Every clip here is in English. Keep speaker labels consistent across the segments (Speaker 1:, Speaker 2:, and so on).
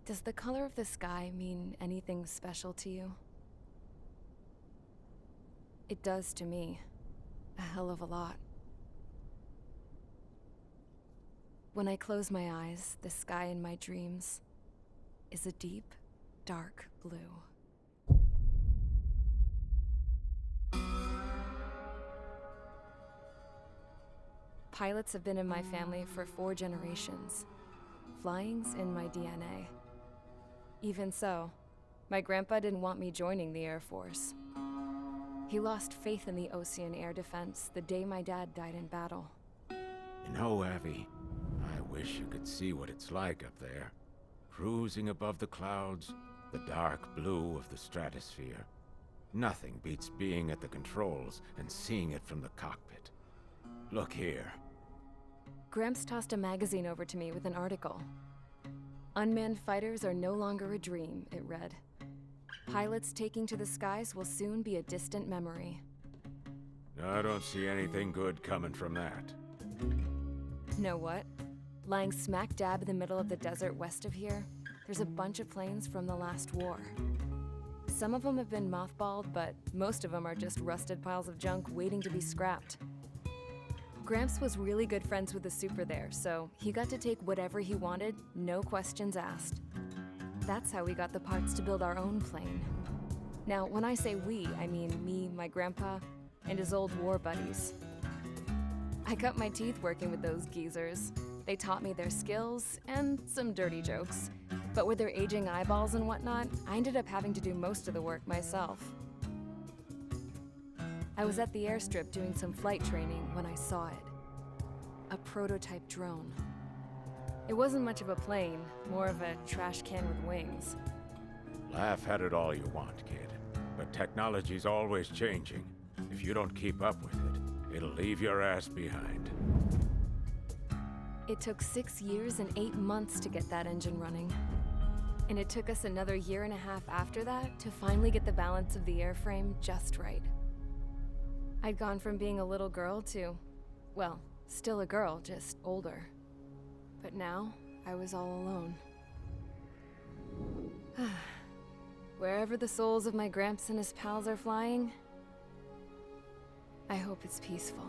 Speaker 1: Does the color of the sky mean anything special to you? It does to me. A hell of a lot. When I close my eyes, the sky in my dreams is a deep, dark blue. Pilots have been in my family for 4 generations. Flying's in my DNA. Even so, my grandpa didn't want me joining the Air Force. He lost faith in the Ocean Air Defense the day my dad died in battle.
Speaker 2: You know, Abby, I wish you could see what it's like up there. Cruising above the clouds, the dark blue of the stratosphere. Nothing beats being at the controls and seeing it from the cockpit. Look here.
Speaker 1: Gramps tossed a magazine over to me with an article. Unmanned fighters are no longer a dream, it read. Pilots taking to the skies will soon be a distant memory.
Speaker 2: I don't see anything good coming from that.
Speaker 1: Know what? Lying smack dab in the middle of the desert west of here, there's a bunch of planes from the last war. Some of them have been mothballed, but most of them are just rusted piles of junk waiting to be scrapped. Gramps was really good friends with the super there, so he got to take whatever he wanted, no questions asked. That's how we got the parts to build our own plane. Now, when I say we, I mean me, my grandpa, and his old war buddies. I cut my teeth working with those geezers. They taught me their skills and some dirty jokes. But with their aging eyeballs and whatnot, I ended up having to do most of the work myself. I was at the airstrip doing some flight training when I saw it. A prototype drone. It wasn't much of a plane, more of a trash can with wings.
Speaker 2: Laugh at it all you want, kid. But technology's always changing. If you don't keep up with it, it'll leave your ass behind.
Speaker 1: It took 6 years and 8 months to get that engine running. And it took us another 1.5 years after that to finally get the balance of the airframe just right. I'd gone from being a little girl to, well, still a girl, just older. But now, I was all alone. Wherever the souls of my Gramps and his pals are flying, I hope it's peaceful.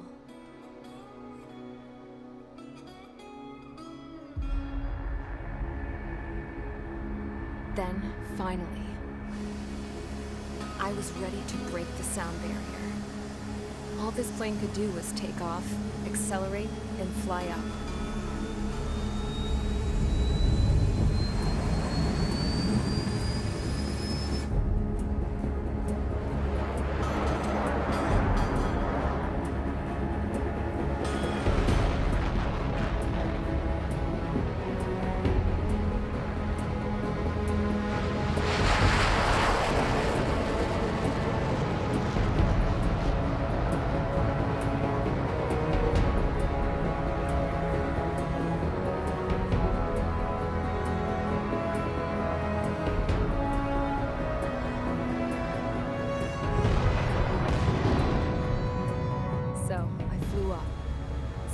Speaker 1: Then, finally, I was ready to break the sound barrier. All this plane could do was take off, accelerate, and fly up.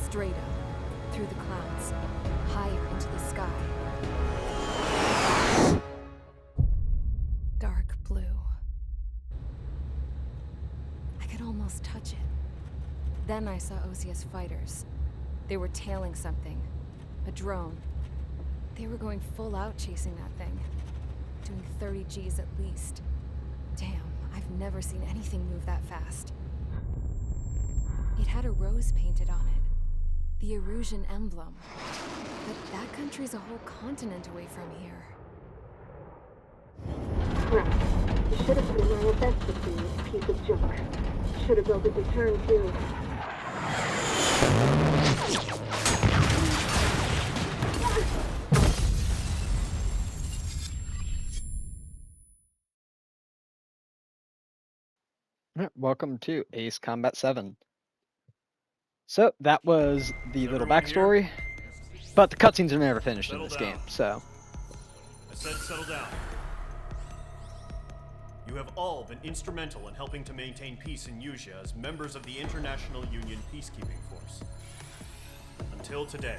Speaker 1: Straight up, through the clouds, higher into the sky. Dark blue. I could almost touch it. Then I saw OCS fighters. They were tailing something. A drone. They were going full out chasing that thing. Doing 30 Gs at least. Damn, I've never seen anything move that fast. It had a rose painted on it. The Erusian emblem. But that country's a whole continent away from here.
Speaker 3: Right. You should have been wearing a vest with this piece of junk. Should have built a return too.
Speaker 4: Welcome to Ace Combat 7. So, that was the little
Speaker 5: everyone
Speaker 4: backstory,
Speaker 5: here?
Speaker 4: but the cutscenes are never finished in
Speaker 5: Settle
Speaker 4: this
Speaker 5: down.
Speaker 4: game, so...
Speaker 5: I said settle down. You have all been instrumental in helping to maintain peace in Usea as members of the International Union Peacekeeping Force. Until today.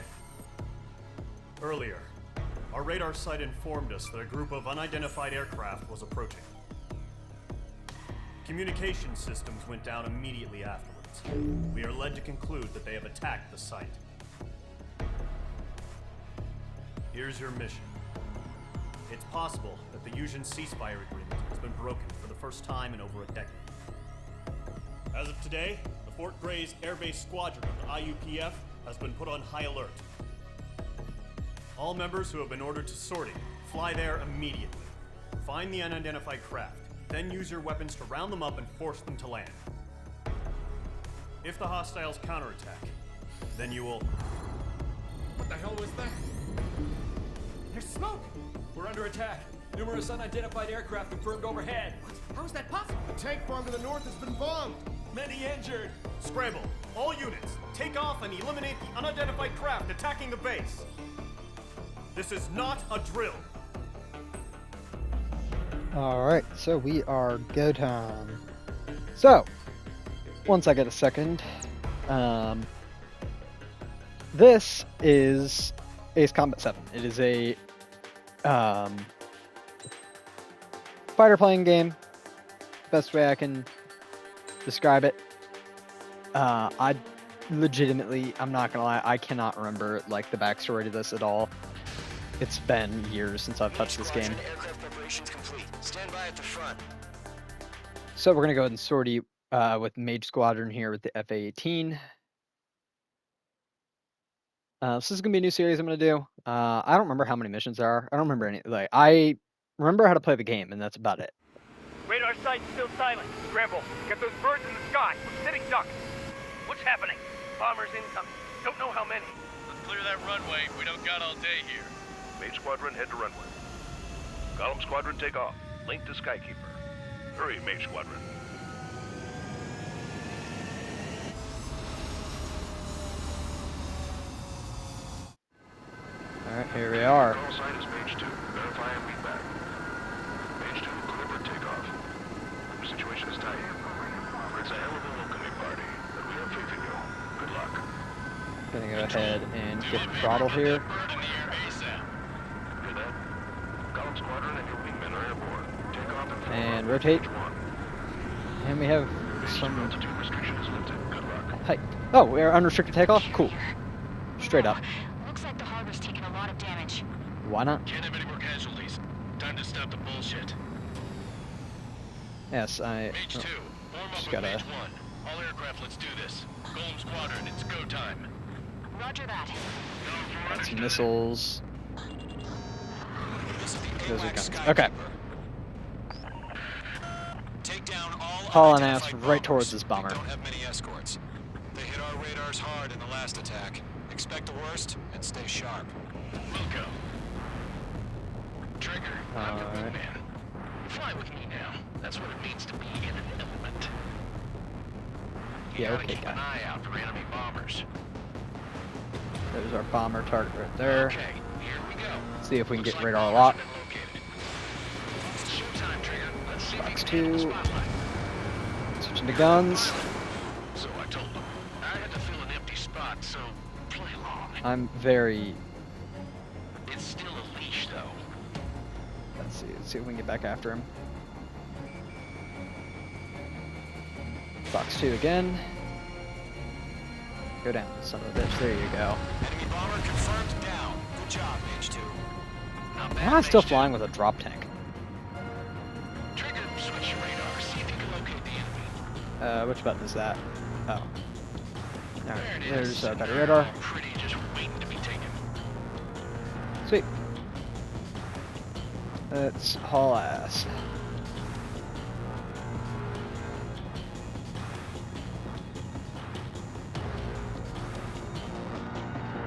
Speaker 5: Earlier, Our radar site informed us that a group of unidentified aircraft was approaching. Communication systems went down immediately afterwards. We are led to conclude that they have attacked the site. Here's your mission. It's possible that the Yuuzhan ceasefire agreement has been broken for the first time in over a decade. As of today, the Fort Grays Air Base Squadron of the IUPF has been put on high alert. All members who have been ordered to sortie, fly there immediately. Find the unidentified craft, then use your weapons to round them up and force them to land. If the hostiles counterattack, then you will...
Speaker 6: What the hell was that? There's smoke! We're under attack. Numerous unidentified aircraft confirmed overhead. How is that possible?
Speaker 7: The tank farm to the north has been bombed.
Speaker 6: Many injured.
Speaker 5: Scramble! All units, take off and eliminate the unidentified craft attacking the base. This is not a drill.
Speaker 4: Alright, so we are go time. So, once I get a second, this is Ace Combat 7. It is a fighter playing game. Best way I can describe it. I legitimately, I'm not gonna lie, I cannot remember like the backstory to this at all. It's been years since I've touched this game.
Speaker 8: Aircraft preparations complete. Stand by at the front.
Speaker 4: So we're gonna go ahead and sortie with Mage Squadron here with the FA-18. So this is gonna be a new series I'm gonna do. I don't remember how many missions there are. I don't remember any. Like I remember how to play the game, and that's about it.
Speaker 9: Radar site's still silent. Scramble. Get those birds in the sky. We're sitting ducks. What's happening? Bombers incoming. Don't know how many.
Speaker 10: Let's clear that runway. We don't got all day here.
Speaker 11: Mage Squadron, head to runway. Column Squadron, take off. Link to Skykeeper. Hurry, Mage Squadron.
Speaker 4: Alright, here we are.
Speaker 11: Call sign is Mage 2. Verify and meet back. Mage 2, clear for takeoff. The situation is tight. It's a hell of a welcoming party, but we have faith in you. Good luck.
Speaker 4: Gonna go ahead and get throttle here.
Speaker 11: Hear that? Column Squadron and your wingmen are airborne. Take off and
Speaker 4: And rotate. And we have some
Speaker 11: altitude restrictions lifted. Good luck.
Speaker 4: height. Oh, we're unrestricted takeoff? Cool. Straight up.
Speaker 12: Looks like the harbor's taking a lot of damage.
Speaker 4: Why not?
Speaker 10: Can't have any more casualties. Time to stop the bullshit.
Speaker 4: Yes,
Speaker 10: Mage 2, form up
Speaker 4: just
Speaker 10: with
Speaker 4: gotta-
Speaker 10: Mage 1. All aircraft, let's do this. Golem Squadron, it's go time.
Speaker 12: Roger that.
Speaker 4: got some missiles.
Speaker 8: This is the
Speaker 4: Those are
Speaker 8: AWACS
Speaker 4: guns.
Speaker 8: Skykeeper.
Speaker 4: Okay.
Speaker 8: Take down all
Speaker 4: Hauling ass
Speaker 8: unidentified
Speaker 4: right towards
Speaker 8: bombers.
Speaker 4: this bomber.
Speaker 8: We don't have many escorts. They hit our radars hard in the last attack. Expect the worst and stay sharp.
Speaker 10: We'll go. Trigger, I'm your
Speaker 4: Alright.
Speaker 10: wingman. Fly with me now. That's what it means to be in an element. You
Speaker 4: Yeah,
Speaker 10: gotta
Speaker 4: okay,
Speaker 10: keep
Speaker 4: guy.
Speaker 10: an eye out for enemy bombers.
Speaker 4: There's our bomber target right there.
Speaker 10: Okay, here we go.
Speaker 4: See if we can
Speaker 10: Looks
Speaker 4: get
Speaker 10: like
Speaker 4: radar
Speaker 10: bombers
Speaker 4: lock.
Speaker 10: have been located. Showtime, Trigger. Let's see if
Speaker 4: Box
Speaker 10: you can handle the
Speaker 4: 2.
Speaker 10: spotlight.
Speaker 4: Switching to guns.
Speaker 10: So I told him. I had to fill an empty spot, so play along.
Speaker 4: I'm very.
Speaker 10: It's still a leash, though.
Speaker 4: Let's see if we can get back after him. Box 2 again. Go down, son of a bitch. There you go.
Speaker 8: Enemy bomber confirmed down. Good job, Mage 2.
Speaker 10: Not
Speaker 4: Why
Speaker 10: bad,
Speaker 4: am I still
Speaker 10: Mage
Speaker 4: flying
Speaker 10: 2.
Speaker 4: with a drop tank?
Speaker 10: Trigger, switch your radar. See if you can locate the enemy.
Speaker 4: Which button is that? Oh. Alright,
Speaker 10: There it
Speaker 4: there's
Speaker 10: is.
Speaker 4: better radar.
Speaker 10: All pretty, just waiting to be taken.
Speaker 4: Sweet. Let's haul ass.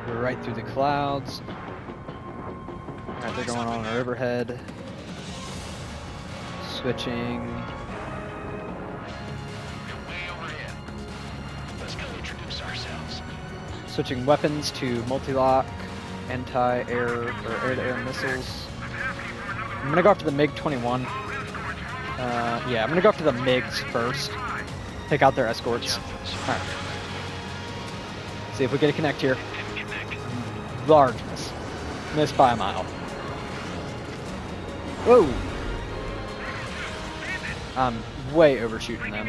Speaker 4: We're right through the clouds. Alright, they're going on our overhead. Switching.
Speaker 10: You're way overhead. Let's go introduce ourselves.
Speaker 4: Switching weapons to multi-lock, anti-air or air-to-air missiles. I'm gonna go after the MiG-21. Yeah, I'm gonna go after the MiGs first. Take out their escorts. Alright. See if we get a connect here. Large miss. Missed by a mile. Whoa! I'm way overshooting them.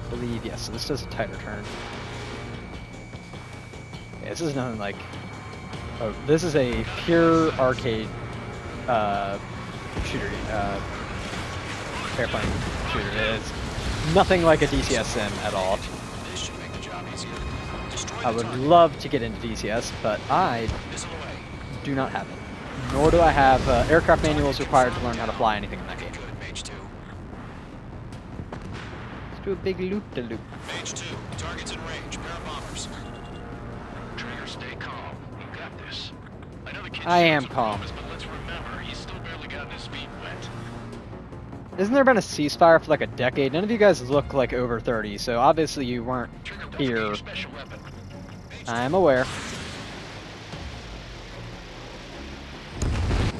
Speaker 4: I believe, yes, so this does a tighter turn. Yeah, this is nothing like... Oh, this is a pure arcade shooter, airplane shooter. It's nothing like a DCS sim at all. I would love to get into DCS, but I do not have it. Nor do I have aircraft manuals required to learn how to fly anything in that game. Let's do a big loop-de-loop.
Speaker 8: Mage 2, targets in range, pair of bombers.
Speaker 10: Trigger, stay calm. You got this. I know the kid
Speaker 4: I am
Speaker 10: shoots with
Speaker 4: calm.
Speaker 10: promise, but let's remember, he's still barely gotten his feet wet.
Speaker 4: Hasn't there been a ceasefire for like a decade? None of you guys look like over 30, so obviously you weren't here. I'm aware.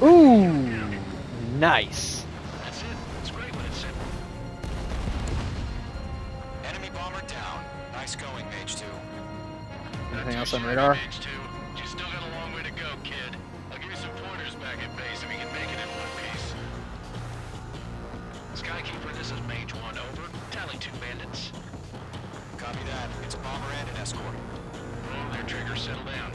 Speaker 4: Ooh, nice.
Speaker 10: That's it. It's great when it's simple.
Speaker 8: Enemy bomber down. Nice going, Mage 2.
Speaker 4: Anything else on radar?
Speaker 10: Mage 2. You still got a long way to go, kid. I'll give you some pointers back at base if we can make it in one piece. Skykeeper, this is Mage 1, over. Tally 2 bandits.
Speaker 8: Copy that. It's a bomber and an escort.
Speaker 10: Roll their triggers, settle down.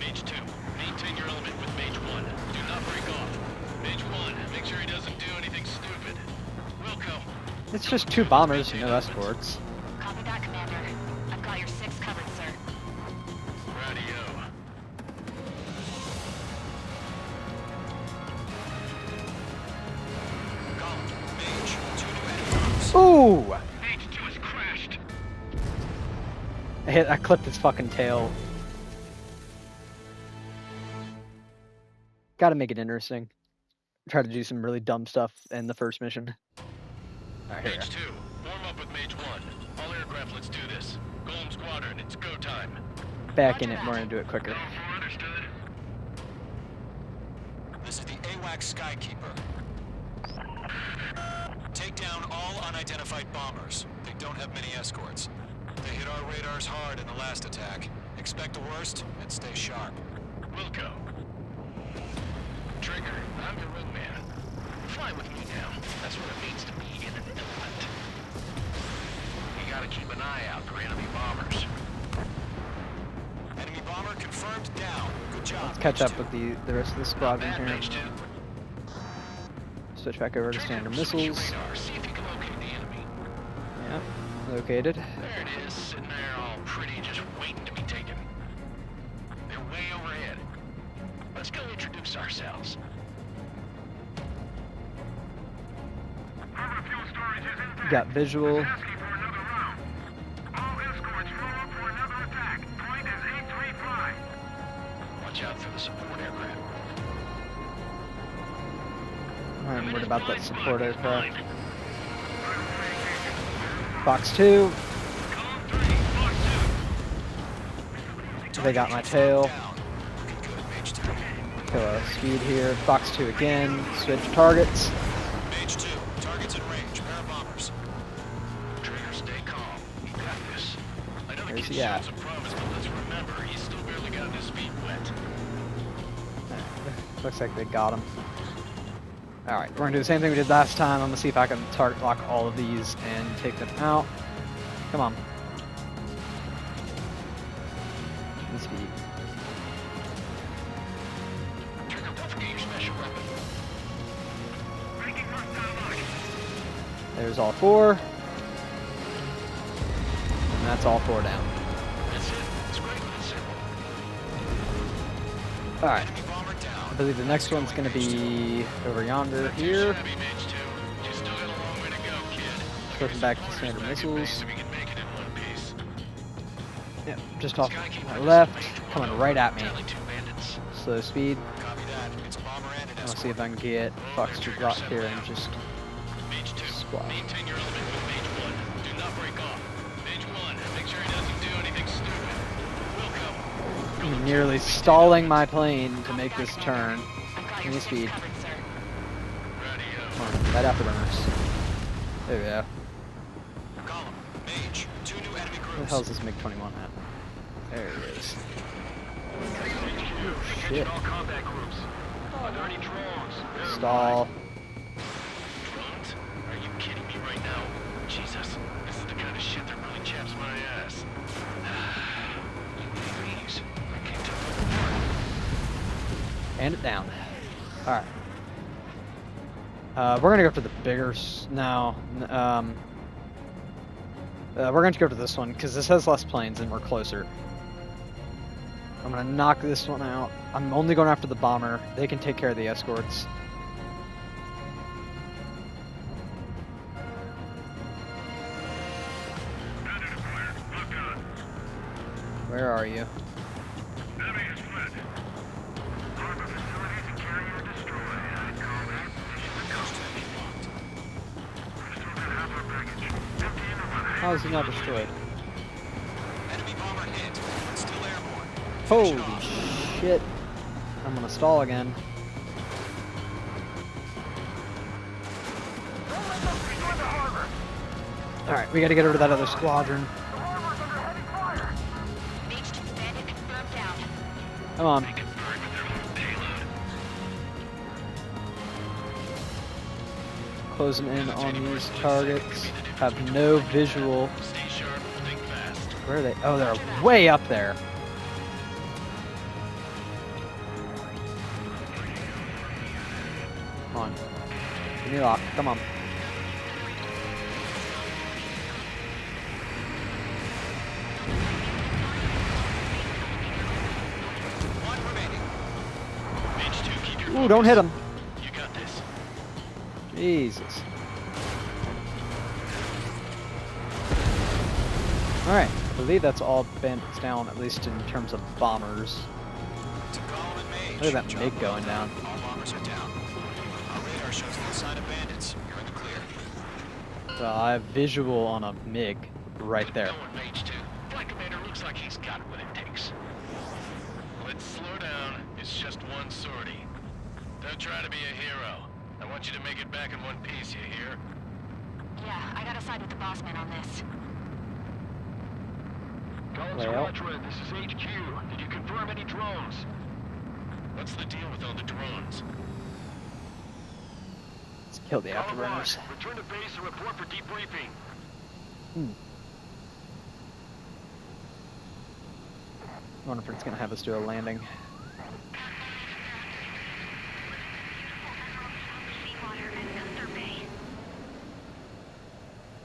Speaker 10: Mage 2, maintain your element with Mage 1. Do not break off. Mage 1, make sure he doesn't do anything stupid. Wilco.
Speaker 4: It's just 2 bombers, no escorts.
Speaker 12: Copy that, Commander. I've got your 6 covered, sir.
Speaker 10: Radio.
Speaker 8: Mage, 2 new enemy bombers.
Speaker 4: Ooh!
Speaker 10: Mage 2 has crashed.
Speaker 4: I clipped his fucking tail. Gotta make it interesting. Try to do some really dumb stuff in the first mission. Alright, here we
Speaker 10: Mage 2, warm up with Mage 1. All aircraft, let's do this. Golem Squadron, it's go time.
Speaker 4: go. Back in it, we're gonna do it quicker.
Speaker 10: Understood.
Speaker 8: This is the AWACS Skykeeper. Take down all unidentified bombers. They don't have many escorts. They hit our radars hard in the last attack. Expect the worst and stay sharp.
Speaker 10: Wilco. Trigger, I'm your wingman. Fly with me now. That's what it means to be in an element. You gotta keep an eye out for enemy bombers.
Speaker 8: Enemy bomber confirmed down. Good job.
Speaker 4: Let's catch up with the rest of the squadron
Speaker 10: Bad
Speaker 4: here.
Speaker 10: Mage 2.
Speaker 4: Switch back over to standard missiles.
Speaker 10: Radar, see if you can locate the enemy.
Speaker 4: Yep, located.
Speaker 10: There it is, sitting there all pretty, just waiting to be taken. They're way overhead. Let's go introduce ourselves.
Speaker 4: Got visual.
Speaker 10: Watch out for the support aircraft.
Speaker 4: I'm worried about that support aircraft. Fox 2. They got my tail. Kill a speed here. Fox 2 again. Switch targets.
Speaker 8: Mage 2, targets in range. Pair of bombers.
Speaker 10: Trigger, stay calm. You got this. I know the
Speaker 4: Where's
Speaker 10: kid
Speaker 4: he at?
Speaker 10: shoots a promise, but let's remember, he's still barely gotten his feet wet.
Speaker 4: Looks like they got him. Alright, we're gonna do the same thing we did last time. I'm gonna see if I can target lock all of these and take them out. Come on. Speed.
Speaker 10: Trigger, don't forget your special weapon.
Speaker 4: There's all 4. And that's all 4 down.
Speaker 10: That's it. It's great when it's simple.
Speaker 4: Alright.
Speaker 8: Enemy bomber down.
Speaker 4: I believe the next one's gonna be over yonder here.
Speaker 10: Heavy Mage 2. You still got a long way to go, kid.
Speaker 4: Switching back to standard missiles.
Speaker 10: So we can make it in one piece.
Speaker 4: Yep, just off my left, coming right at me.
Speaker 10: Tally 2 bandits.
Speaker 4: Slow speed.
Speaker 8: Copy that. It's a bomber and an
Speaker 4: I'll
Speaker 8: escort.
Speaker 4: see if I can get Fox 2 block here and just
Speaker 10: Mage 2,
Speaker 4: squat.
Speaker 10: maintain your element with Mage 1. Do not break off. Mage 1, make sure he doesn't do anything stupid. Wilco.
Speaker 4: I'm nearly stalling my plane to make this turn. Give me speed.
Speaker 12: Covered, sir.
Speaker 4: Come on, right afterburners. There we go.
Speaker 8: Column. Mage. 2 new enemy
Speaker 4: Where the
Speaker 8: groups.
Speaker 4: hell is this MiG-21 at? There it is. Shit.
Speaker 11: All combat groups. Are there any drones?
Speaker 4: Stall.
Speaker 10: Drones? Are you kidding me right now? Jesus, this is the kind of shit that really chaps my ass. UAVs. I can't tell them apart.
Speaker 4: And it down. Alright. We're gonna go for the bigger now. We're going to go to this one because this has less planes and we're closer. I'm gonna knock this one out. I'm only going after the bomber. They can take care of the escorts. Where are you? How is he not destroyed?
Speaker 8: Enemy bomber hit. Still airborne.
Speaker 4: Holy shit. I'm gonna stall again. Alright, we gotta get over to that other squadron. Come on. Closing in on these targets. Have no visual. Where are they? Oh, they're way up there. Come on. Give me lock. Come on. Ooh, don't hit him.
Speaker 10: You got this.
Speaker 4: Jesus. Alright, I believe that's all bandits down, at least in terms of bombers. Look at that MiG going down.
Speaker 8: All bombers are down. Our radar shows no sign of bandits. You're in the clear.
Speaker 4: So I have visual on a MiG right there.
Speaker 10: Mage 2. Black Commander looks like he's got what it takes. Let's slow down. It's just one sortie. Don't try to be a hero. I want you to make it back in one piece, you hear?
Speaker 12: Yeah, I gotta side with the boss man on this.
Speaker 4: Well,
Speaker 11: Squadron, this is HQ. Did you confirm any drones?
Speaker 10: What's the deal with all the drones?
Speaker 4: let's kill the afterburners.
Speaker 11: Return to base and report for debriefing.
Speaker 4: I wonder if it's gonna have us do a landing.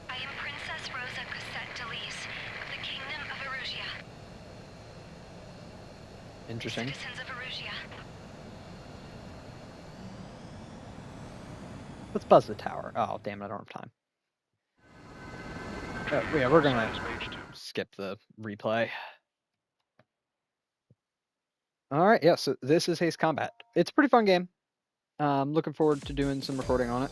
Speaker 12: I am Princess Rosa Cosette Delise of the Kingdom of Erusia.
Speaker 4: Interesting.
Speaker 12: Citizens of Erusia.
Speaker 4: Let's buzz the tower. Oh, damn it, I don't have time. Yeah, we're gonna skip the replay. Alright, yeah, so this is Haste Combat. It's a pretty fun game. Looking forward to doing some recording on it.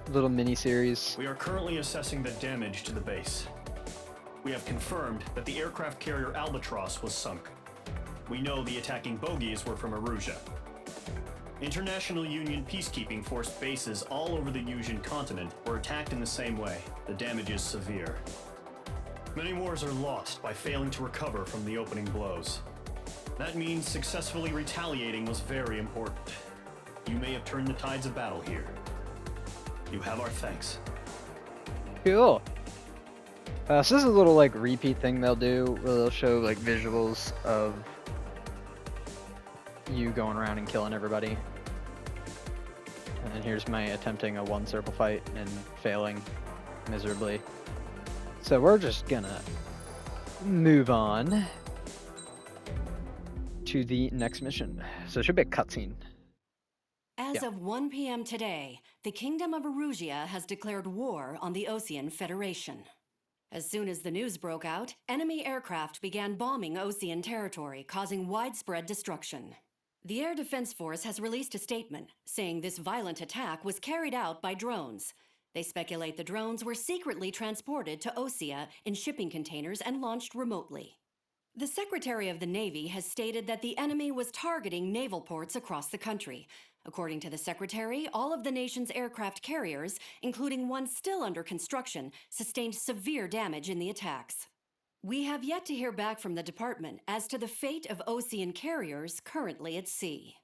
Speaker 4: Little mini-series.
Speaker 5: We are currently assessing the damage to the base. We have confirmed that the aircraft carrier Albatross was sunk. We know the attacking bogies were from Erusia. International Union peacekeeping force bases all over the Yusian continent were attacked in the same way. The damage is severe. Many wars are lost by failing to recover from the opening blows. That means successfully retaliating was very important. You may have turned the tides of battle here. You have our thanks.
Speaker 4: Cool. So this is a little like repeat thing they'll do where they'll show like visuals of you going around and killing everybody. And then here's me attempting a one circle fight and failing miserably. So we're just gonna move on to the next mission. So it should be a cutscene.
Speaker 13: As of 1 p.m. today, the Kingdom of Erusia has declared war on the Osean Federation. As soon as the news broke out, enemy aircraft began bombing Osean territory, causing widespread destruction. The Air Defense Force has released a statement saying this violent attack was carried out by drones. They speculate the drones were secretly transported to Osea in shipping containers and launched remotely. The Secretary of the Navy has stated that the enemy was targeting naval ports across the country. According to the Secretary, all of the nation's aircraft carriers, including one still under construction, sustained severe damage in the attacks. We have yet to hear back from the department as to the fate of Ocean carriers currently at sea.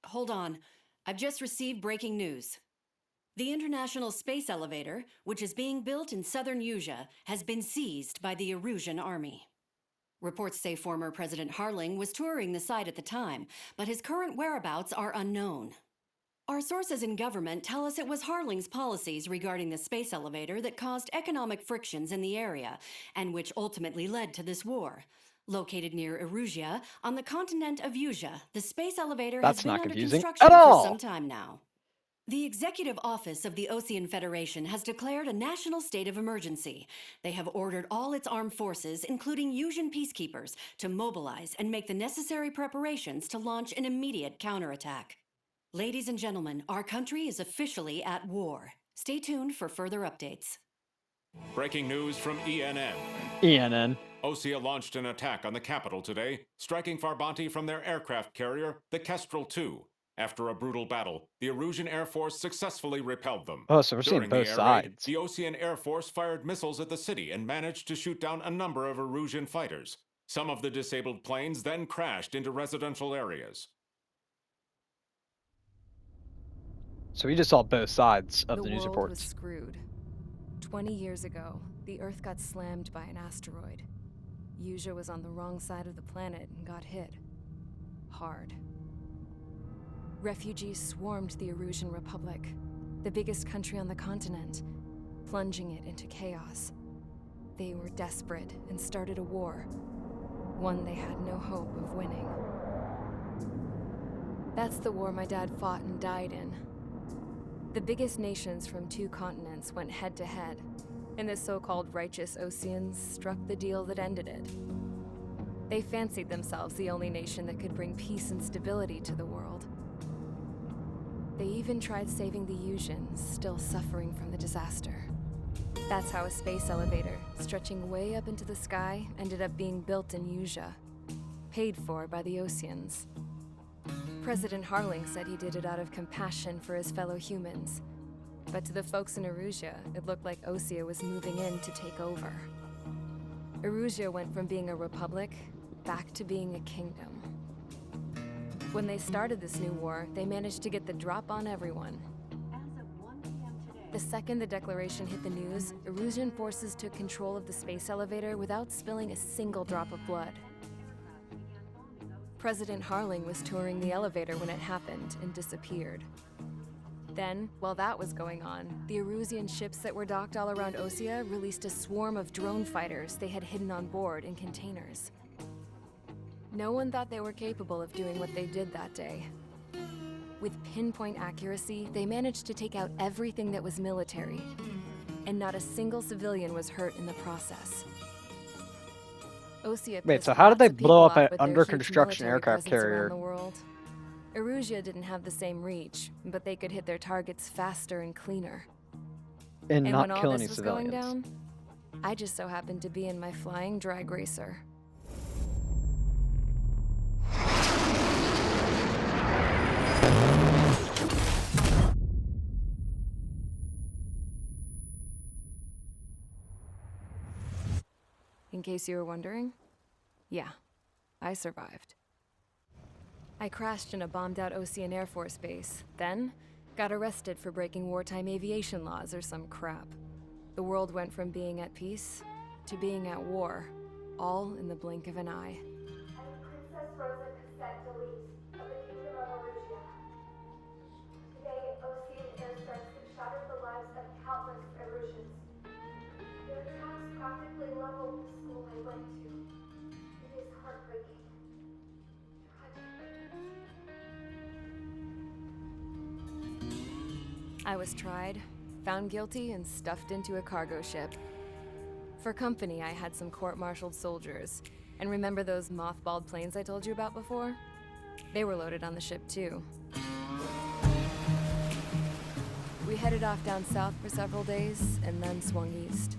Speaker 13: Hold on. I've just received breaking news. The International Space Elevator, which is being built in southern Usea, has been seized by the Erusian Army. Reports say former President Harling was touring the site at the time, but his current whereabouts are unknown. Our sources in government tell us it was Harling's policies regarding the space elevator that caused economic frictions in the area, and which ultimately led to this war. Located near Erusia, on the continent of Usea, the space elevator has been under construction for some time now. The Executive Office of the Ocean Federation has declared a national state of emergency. They have ordered all its armed forces, including Usian peacekeepers, to mobilize and make the necessary preparations to launch an immediate counterattack. Ladies and gentlemen, our country is officially at war. Stay tuned for further updates.
Speaker 14: Breaking news from ENN.
Speaker 4: ENN.
Speaker 14: Osea launched an attack on the capital today, striking Farbanti from their aircraft carrier, the Kestrel II. After a brutal battle, the Erusian Air Force successfully repelled them.
Speaker 4: Oh, so we're seeing both sides.
Speaker 14: The Ocean Air Force fired missiles at the city and managed to shoot down a number of Erusian fighters. Some of the disabled planes then crashed into residential areas.
Speaker 4: So we just saw both sides of the news
Speaker 1: The world was
Speaker 4: reports.
Speaker 1: screwed. 20 years ago, the Earth got slammed by an asteroid. Usea was on the wrong side of the planet and got hit. Hard. Refugees swarmed the Erusian Republic, the biggest country on the continent, plunging it into chaos. They were desperate and started a war, one they had no hope of winning. That's the war my dad fought and died in. The biggest nations from 2 continents went head-to-head, and the so-called righteous Oceans struck the deal that ended it. They fancied themselves the only nation that could bring peace and stability to the world. They even tried saving the Usians, still suffering from the disaster. That's how a space elevator, stretching way up into the sky, ended up being built in Usea, paid for by the Oceans. President Harling said he did it out of compassion for his fellow humans. But to the folks in Erusia, it looked like Osea was moving in to take over. Erusia went from being a republic back to being a kingdom. When they started this new war, they managed to get the drop on everyone. The second the declaration hit the news, Erusian forces took control of the space elevator without spilling a single drop of blood. President Harling was touring the elevator when it happened and disappeared. Then, while that was going on, the Erusian ships that were docked all around Osea released a swarm of drone fighters they had hidden on board in containers. No one thought they were capable of doing what they did that day. With pinpoint accuracy, they managed to take out everything that was military, and not a single civilian was hurt in the process. Osea
Speaker 4: Wait,
Speaker 1: pissed
Speaker 4: so how did they
Speaker 1: lots of
Speaker 4: blow
Speaker 1: people
Speaker 4: up an
Speaker 1: off with their
Speaker 4: under
Speaker 1: huge
Speaker 4: construction
Speaker 1: military
Speaker 4: aircraft
Speaker 1: presence
Speaker 4: carrier?
Speaker 1: around the world. Erusia didn't have the same reach, but they could hit their targets faster and cleaner.
Speaker 4: And not
Speaker 1: when all
Speaker 4: kill
Speaker 1: this
Speaker 4: any
Speaker 1: was
Speaker 4: civilians.
Speaker 1: going down, I just so happened to be in my flying drag racer. In case you were wondering, yeah, I survived. I crashed in a bombed-out Ocean Air Force base, then got arrested for breaking wartime aviation laws or some crap. The world went from being at peace to being at war, all in the blink of an eye.
Speaker 3: Princess Rosa Cassette Delise of the Kingdom of Erusia. Today, Ocean airstrikes have shattered the lives of countless Erusians. Their attacks practically leveled the school I went to. It is heartbreaking.
Speaker 1: I was tried, found guilty, and stuffed into a cargo ship. For company, I had some court-martialed soldiers. And remember those mothballed planes I told you about before? They were loaded on the ship, too. We headed off down south for several days, and then swung east.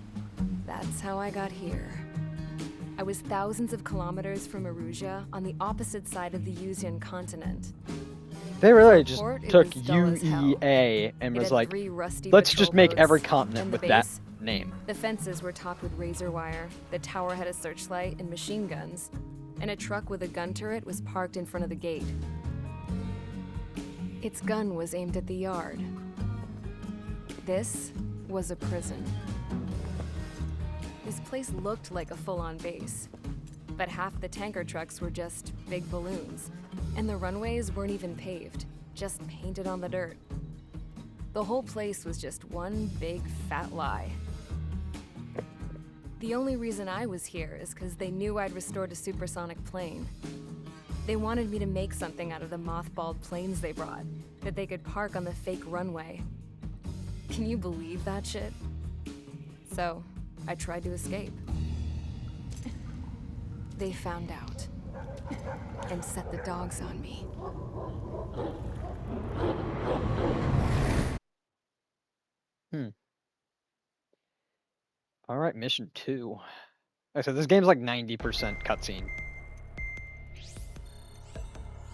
Speaker 1: That's how I got here. I was thousands of kilometers from Erusia, on the opposite side of the Usian continent.
Speaker 4: They really just
Speaker 1: Port, it
Speaker 4: took
Speaker 1: was dull as hell.
Speaker 4: UEA and
Speaker 1: It
Speaker 4: was
Speaker 1: had
Speaker 4: like,
Speaker 1: 3 rusty
Speaker 4: let's
Speaker 1: patrol
Speaker 4: just make every
Speaker 1: boats,
Speaker 4: continent
Speaker 1: and the
Speaker 4: with that
Speaker 1: base,
Speaker 4: name.
Speaker 1: The fences were topped with razor wire, the tower had a searchlight and machine guns, and a truck with a gun turret was parked in front of the gate. Its gun was aimed at the yard. This was a prison. This place looked like a full-on base, but half the tanker trucks were just big balloons, and the runways weren't even paved, just painted on the dirt. The whole place was just one big fat lie. The only reason I was here is because they knew I'd restored a supersonic plane. They wanted me to make something out of the mothballed planes they brought, that they could park on the fake runway. Can you believe that shit? So, I tried to escape. They found out and set the dogs on me.
Speaker 4: All right, mission 2. Like I said, this game's like 90% cutscene.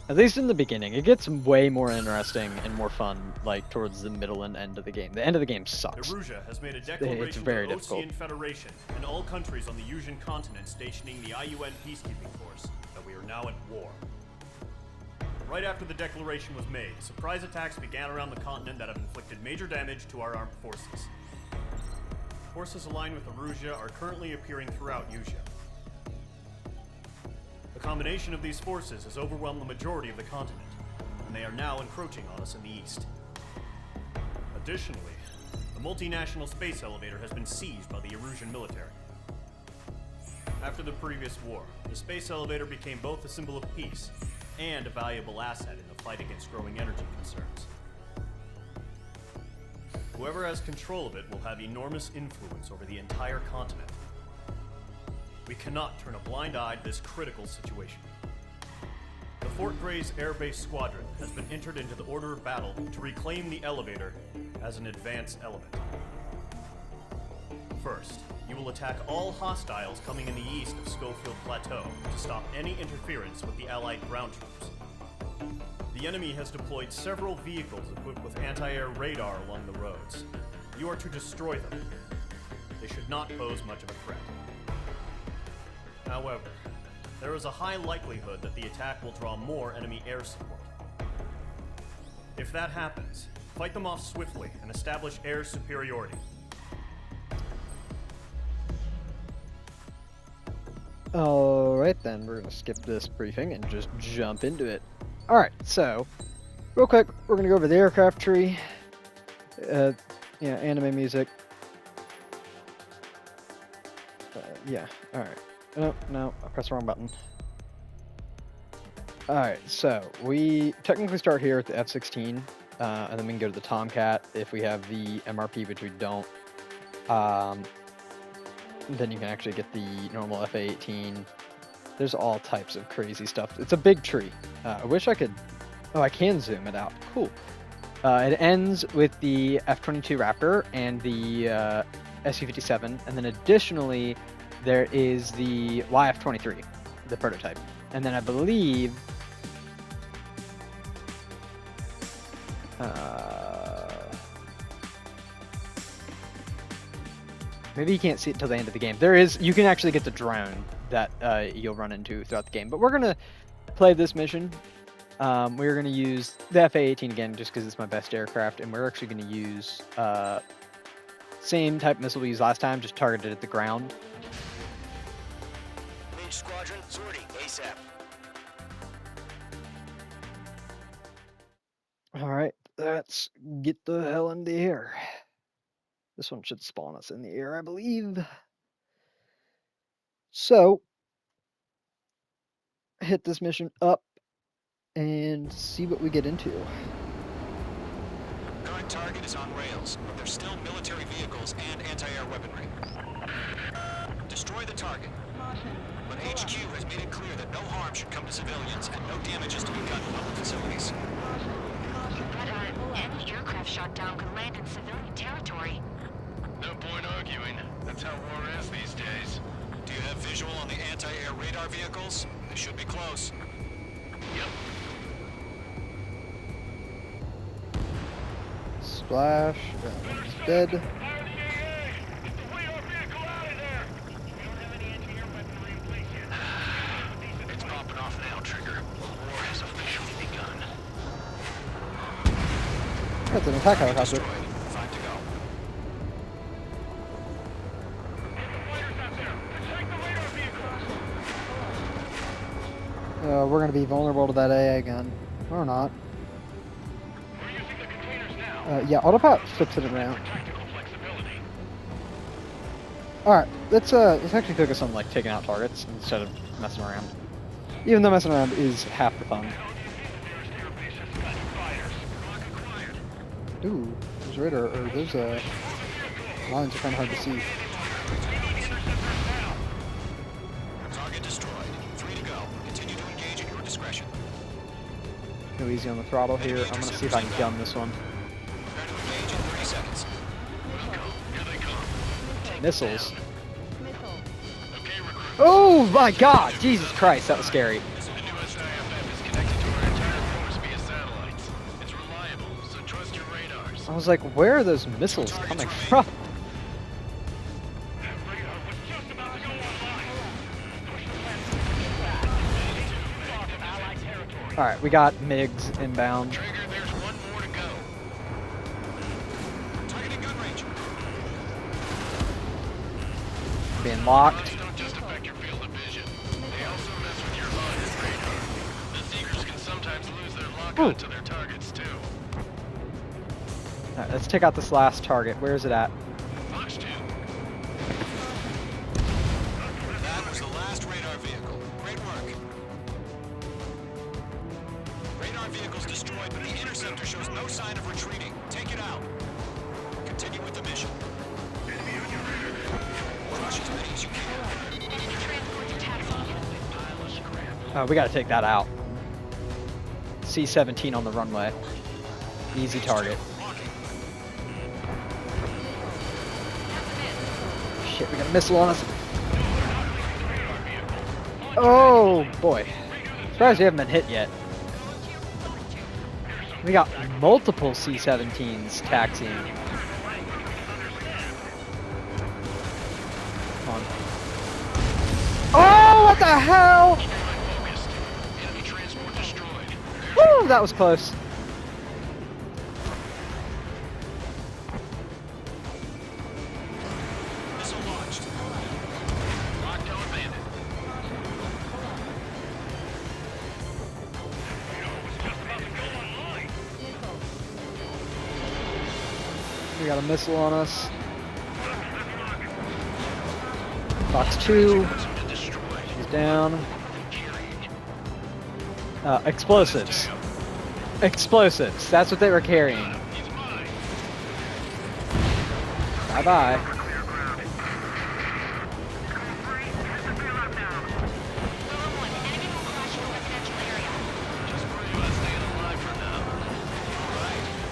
Speaker 4: At least in the beginning. It gets way more interesting and more fun, like, towards the middle and end of the game. The end of the game sucks.
Speaker 5: Erusia has made a declaration
Speaker 4: It's very
Speaker 5: to the
Speaker 4: difficult.
Speaker 5: Ocean Federation and all countries on the Usian continent stationing the IUN peacekeeping force that we are now at war. Right after the declaration was made, surprise attacks began around the continent that have inflicted major damage to our armed forces. Forces aligned with Erusia are currently appearing throughout Usia. The combination of these forces has overwhelmed the majority of the continent, and they are now encroaching on us in the east. Additionally, the multinational space elevator has been seized by the Erusian military. After the previous war, the space elevator became both a symbol of peace and a valuable asset in the fight against growing energy concerns. Whoever has control of it will have enormous influence over the entire continent. We cannot turn a blind eye to this critical situation. The Fort Gray's Air Base Squadron has been entered into the order of battle to reclaim the elevator as an advance element. First, you will attack all hostiles coming in the east of Schofield Plateau to stop any interference with the Allied ground troops. The enemy has deployed several vehicles equipped with anti-air radar along the roads. You are to destroy them. They should not pose much of a threat. However, there is a high likelihood that the attack will draw more enemy air support. If that happens, fight them off swiftly and establish air superiority.
Speaker 4: Alright then, we're gonna skip this briefing and just jump into it. Alright, so, real quick, we're gonna go over the aircraft tree. Anime music. Yeah, alright. Oh, no, I pressed the wrong button. Alright, so, we technically start here at the F-16, and then we can go to the Tomcat if we have the MRP, which we don't. Then you can actually get the normal FA-18. There's all types of crazy stuff. It's a big tree. I wish I could... Oh, I can zoom it out. Cool. It ends with the F-22 Raptor and the Su-57, and then additionally, there is the YF-23, the prototype. And then I believe... maybe you can't see it till the end of the game. You can actually get the drone that you'll run into throughout the game. But we're going to play this mission. We're going to use the FA-18 again just because it's my best aircraft. And we're actually going to use same type missile we used last time, just targeted at the ground.
Speaker 10: Mage Squadron, sortie, ASAP.
Speaker 4: Alright, let's get the hell in the air. This one should spawn us in the air, I believe. So, hit this mission up and see what we get into.
Speaker 8: Current target is on rails, but there's still military vehicles and anti-air weaponry. Destroy the target. But HQ has made it clear that no harm should come to civilians and no damage is to be done to public facilities.
Speaker 12: But any aircraft shot down could land in civilian territory.
Speaker 10: No point arguing. That's how war is these days.
Speaker 8: Do you have visual on the anti-air radar vehicles? They should be close.
Speaker 10: Yep.
Speaker 4: Splash. Dead. That's an attack helicopter.
Speaker 8: Five to go.
Speaker 4: We're gonna be vulnerable to that AA again. Or not. Yeah, autopilot flips it around. Alright, let's actually focus on like taking out targets instead of messing around. Even though messing around is half the fun. Ooh, those radar or those lines are kinda hard to see.
Speaker 8: Target destroyed. 3 to go. Continue to engage at your discretion.
Speaker 4: Go easy on the throttle here. I'm gonna see if I can gun this one.
Speaker 8: Prepare to engage in 30 seconds.
Speaker 4: Missiles. Oh my god! Jesus Christ, that was scary.
Speaker 10: The new SIFF is connected to our entire force via satellites. It's reliable, so trust your radars.
Speaker 4: I was like, where are those missiles coming from? Alright, we got MiGs inbound.
Speaker 10: Trigger, there's one more to go.
Speaker 8: Targeting gun range.
Speaker 4: Being locked.
Speaker 10: Don't just affect your field of vision. They also mess with your HUD and radar. The Seekers can sometimes lose their lock-on to their targets, too.
Speaker 4: Alright, let's take out this last target. Where is it at?
Speaker 10: Fox 2.
Speaker 8: That was the last radar vehicle. Great work. Radar vehicle's destroyed, but the interceptor shows no sign of retreating. Take it out. Continue with the mission. Crush as many as you can.
Speaker 12: Enemy transports taxiing.
Speaker 4: We gotta take that out. C-17 on the runway. Easy target. Shit, we got a missile on us. Oh boy. Surprised we haven't been hit yet. We got multiple C-17s taxiing. Come on. Oh, what the hell?
Speaker 10: Enemy transport destroyed.
Speaker 4: Woo, that was close.
Speaker 8: Missile launched.
Speaker 10: Lockdown bandit.
Speaker 4: We got a missile on us. Fox 2. She's down. Explosives. Explosives. That's what they were carrying. Bye-bye.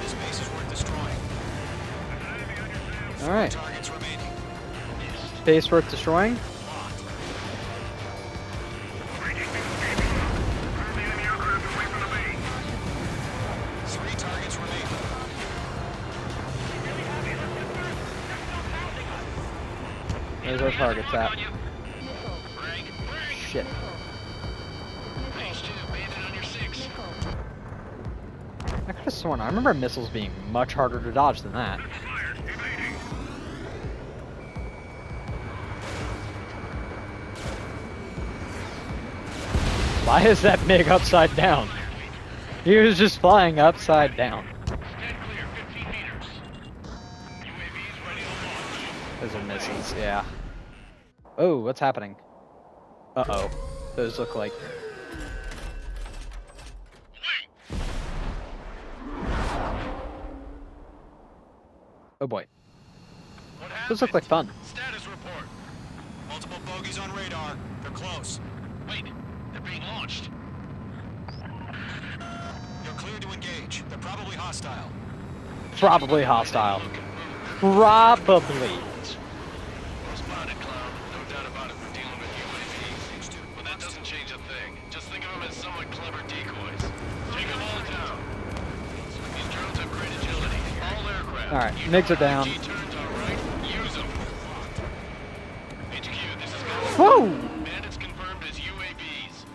Speaker 8: This base is worth destroying.
Speaker 4: Alright.
Speaker 8: Targets remaining.
Speaker 4: Base worth destroying.
Speaker 8: Three targets remaining.
Speaker 4: There's our targets at. Shit. I could have sworn I remember missiles being much harder to dodge than that. Why is that MiG upside down? He was just flying upside down. Those are missiles, yeah. Oh, what's happening? Uh-oh. Those look like... Oh boy. Those look like fun.
Speaker 8: Status report. Multiple bogies on radar. They're close.
Speaker 10: Wait, they're being launched.
Speaker 8: You're clear to engage. They're probably hostile.
Speaker 4: Probably hostile. Probably.
Speaker 10: Spotted, Cloud. No doubt about it. We're dealing with UAVs. But that doesn't change a thing. Just think of them as somewhat clever decoys. Take them all down. These drones have great agility. All aircraft.
Speaker 4: Alright, MiGs are down.
Speaker 10: Turns are right. Use them. HQ, this is
Speaker 4: Whoa!
Speaker 10: Bandits confirmed as UAVs.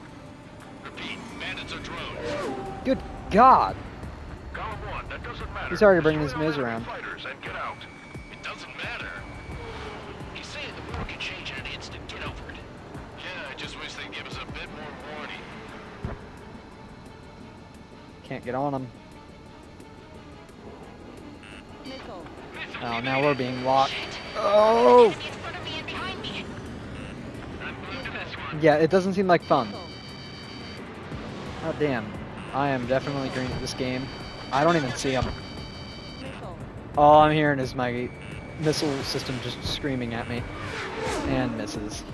Speaker 10: Repeat, bandits are drones.
Speaker 4: Good God.
Speaker 10: Column 1, the
Speaker 11: Doesn't matter.
Speaker 4: He's already bringing his
Speaker 11: Destroy
Speaker 4: nose
Speaker 11: all
Speaker 4: around.
Speaker 11: enemy fighters and get out.
Speaker 10: It doesn't matter. He's saying the war can change in an instant. Get over it. Yeah, I just wish they'd give us a bit more warning.
Speaker 4: Can't get on him. Oh, now we're being locked. Oh! Yeah, it doesn't seem like fun. Oh, damn. I am definitely green at this game. I don't even see him. All I'm hearing is my missile system just screaming at me. And misses.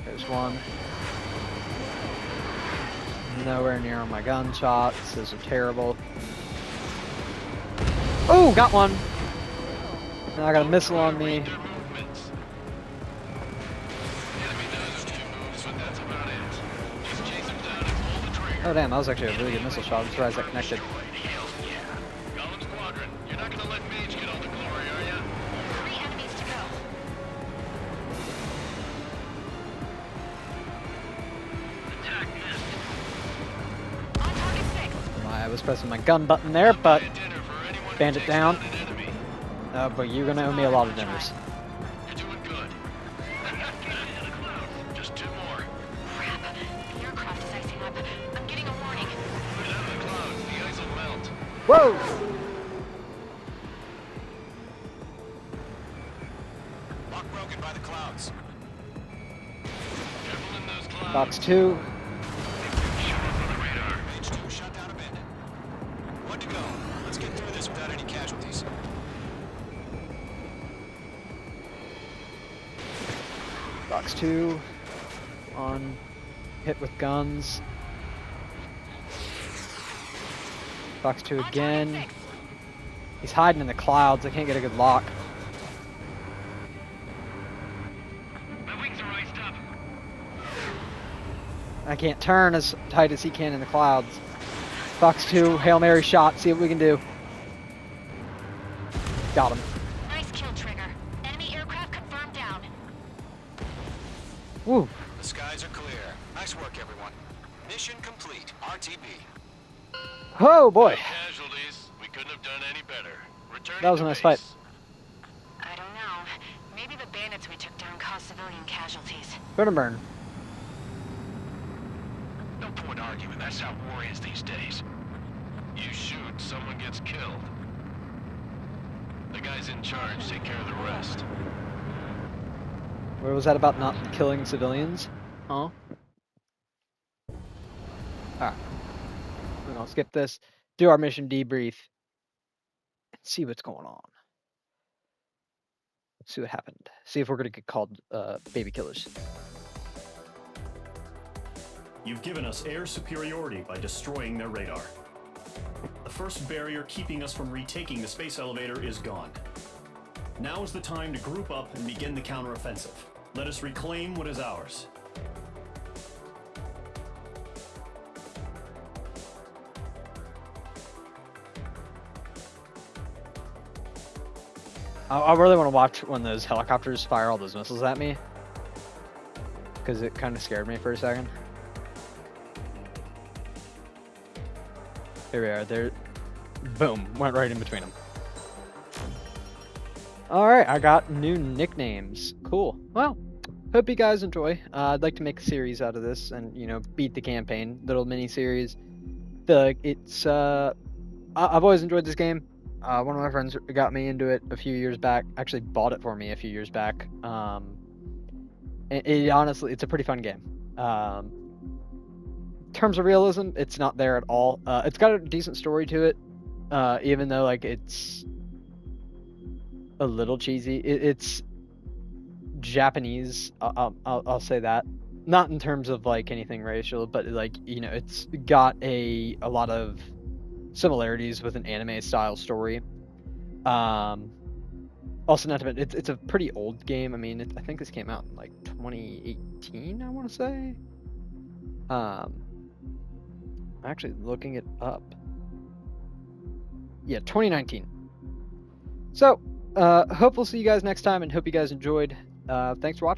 Speaker 4: There's one. Nowhere near on my gunshots. Those are terrible. Oh, got one. Now I got a missile on me. Oh damn, that was actually a really good missile shot. I'm surprised that connected.
Speaker 10: You're not gonna let Mage get all the glory, are you?
Speaker 12: 3 enemies to go.
Speaker 10: Attack missed.
Speaker 12: On target 6.
Speaker 4: I was pressing my gun button there, but bandit down. But you're gonna owe me a lot of dinners.
Speaker 10: You're doing good. Just 2 more.
Speaker 12: Crap. The aircraft is icing up. I'm getting a warning.
Speaker 10: Get out of the clouds. The ice will melt.
Speaker 4: Whoa!
Speaker 8: Lock broken by the clouds.
Speaker 10: Careful in those clouds.
Speaker 4: Box 2.
Speaker 8: Mage 2 shut down a bandit. 1 to go. Let's get through this without any casualties.
Speaker 4: Box 2. On. Hit with guns. Box 2 again. He's hiding in the clouds. I can't get a good lock.
Speaker 10: My wings are iced up.
Speaker 4: I can't turn as tight as he can in the clouds. Box 2, Hail Mary shot. See what we can do. Got him.
Speaker 12: Nice kill, Trigger. Enemy aircraft confirmed down.
Speaker 4: Woo.
Speaker 8: The skies are clear. Nice work, everyone. Mission complete. RTB.
Speaker 4: Oh boy.
Speaker 10: Casualties. We couldn't have done any better. Returning
Speaker 4: That was
Speaker 10: to
Speaker 4: a nice
Speaker 10: base.
Speaker 4: fight.
Speaker 12: I don't know. Maybe the bandits we took down caused civilian casualties.
Speaker 4: Burn and burn.
Speaker 10: No point arguing. That's how war is these days. You shoot, someone gets killed. The guys in charge take care of the rest.
Speaker 4: Where was that about not killing civilians? Huh? Alright. Then I'll skip this. Do our mission debrief. And see what's going on. See what happened. See if we're gonna get called baby killers.
Speaker 5: You've given us air superiority by destroying their radar. The first barrier keeping us from retaking the space elevator is gone. Now is the time to group up and begin the counteroffensive. Let us reclaim what is ours.
Speaker 4: I really want to watch when those helicopters fire all those missiles at me. Because it kind of scared me for a second. Here we are. There. Boom. Went right in between them. Alright, I got new nicknames. Cool. Well, hope you guys enjoy. I'd like to make a series out of this and, you know, beat the campaign. Little mini-series. Feel like it's, I've always enjoyed this game. One of my friends got me into it a few years back. Actually bought it for me a few years back. Honestly, it's a pretty fun game. In terms of realism, it's not there at all. It's got a decent story to it, even though like it's a little cheesy. It's Japanese. I'll say that. Not in terms of like anything racial, but like, you know, it's got a lot of similarities with an anime style story. Also, not to mention, it's a pretty old game. I mean, I think this came out in like 2018, I want to say. I'm actually looking it up. Yeah, 2019. So, hope we'll see you guys next time and hope you guys enjoyed. Thanks for watching.